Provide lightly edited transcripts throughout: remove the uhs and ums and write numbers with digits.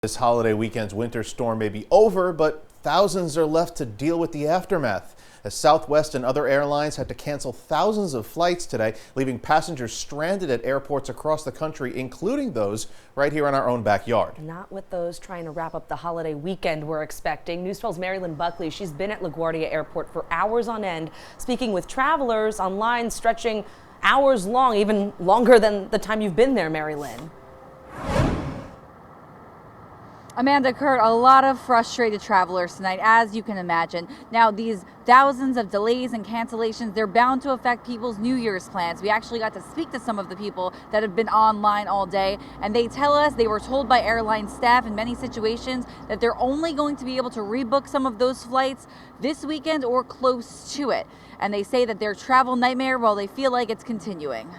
This holiday weekend's winter storm may be over, but thousands are left to deal with the aftermath, as Southwest and other airlines had to cancel thousands of flights today, leaving passengers stranded at airports across the country, including those right here in our own backyard. Not with those trying to wrap up the holiday weekend we're expecting. News 12's Mary-Lyn Buckley, she's been at LaGuardia Airport for hours on end, speaking with travelers on lines stretching hours long, even longer than the time you've been there, Mary-Lyn. Amanda, Kurt, a lot of frustrated travelers tonight, as you can imagine. Now, these thousands of delays and cancellations, they're bound to affect people's New Year's plans. We actually got to speak to some of the people that have been online all day, and they tell us they were told by airline staff in many situations that they're only going to be able to rebook some of those flights this weekend or close to it. And they say that their travel nightmare, well, they feel like it's continuing.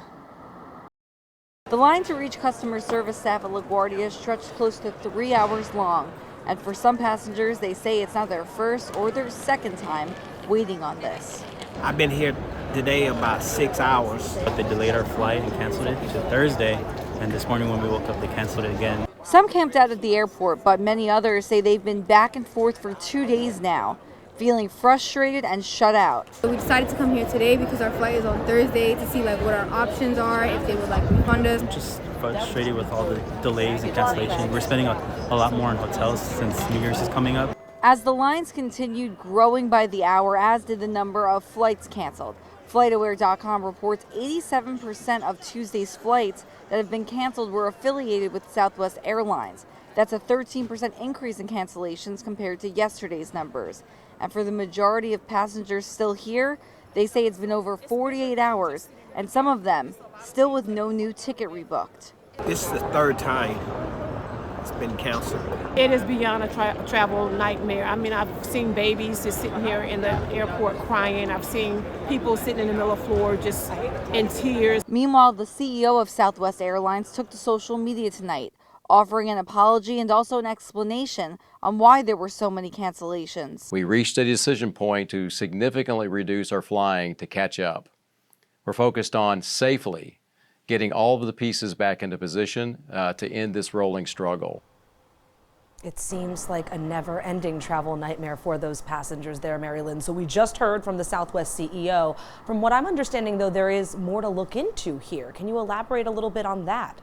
The line to reach customer service staff at LaGuardia stretched close to 3 hours long, and for some passengers, they say it's not their first or their second time waiting on this. I've been here today about 6 hours. But they delayed our flight and canceled it to Thursday, and this morning when we woke up, they canceled it again. Some camped out at the airport, but many others say they've been back and forth for 2 days now, feeling frustrated and shut out. We decided to come here today because our flight is on Thursday to see what our options are, if they would refund us. I'm just frustrated with all the delays and cancellations. We're spending a lot more on hotels since New Year's is coming up. As the lines continued growing by the hour, as did the number of flights canceled. FlightAware.com reports 87% of Tuesday's flights that have been canceled were affiliated with Southwest Airlines. That's a 13% increase in cancellations compared to yesterday's numbers. And for the majority of passengers still here, they say it's been over 48 hours, and some of them still with no new ticket rebooked. This is the third time it's been canceled. It is beyond a travel nightmare. I mean, I've seen babies just sitting here in the airport crying. I've seen people sitting in the middle of the floor just in tears. Meanwhile, the CEO of Southwest Airlines took to social media tonight, offering an apology and also an explanation on why there were so many cancellations. We reached a decision point to significantly reduce our flying to catch up. We're focused on safely getting all of the pieces back into position to end this rolling struggle. It seems like a never-ending travel nightmare for those passengers there, Mary-Lyn. So we just heard from the Southwest CEO. From what I'm understanding, though, there is more to look into here. Can you elaborate a little bit on that?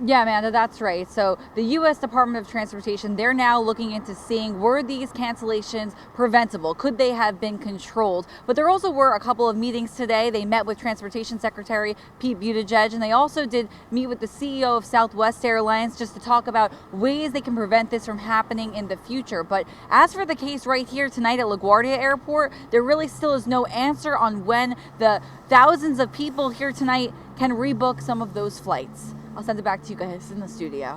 Yeah, Amanda, that's right. So the U.S. Department of Transportation, they're now looking into seeing, were these cancellations preventable? Could they have been controlled? But there also were a couple of meetings today. They met with Transportation Secretary Pete Buttigieg, and they also did meet with the CEO of Southwest Airlines just to talk about ways they can prevent this from happening in the future. But as for the case right here tonight at LaGuardia Airport, there really still is no answer on when the thousands of people here tonight can rebook some of those flights. I'll send it back to you guys in the studio.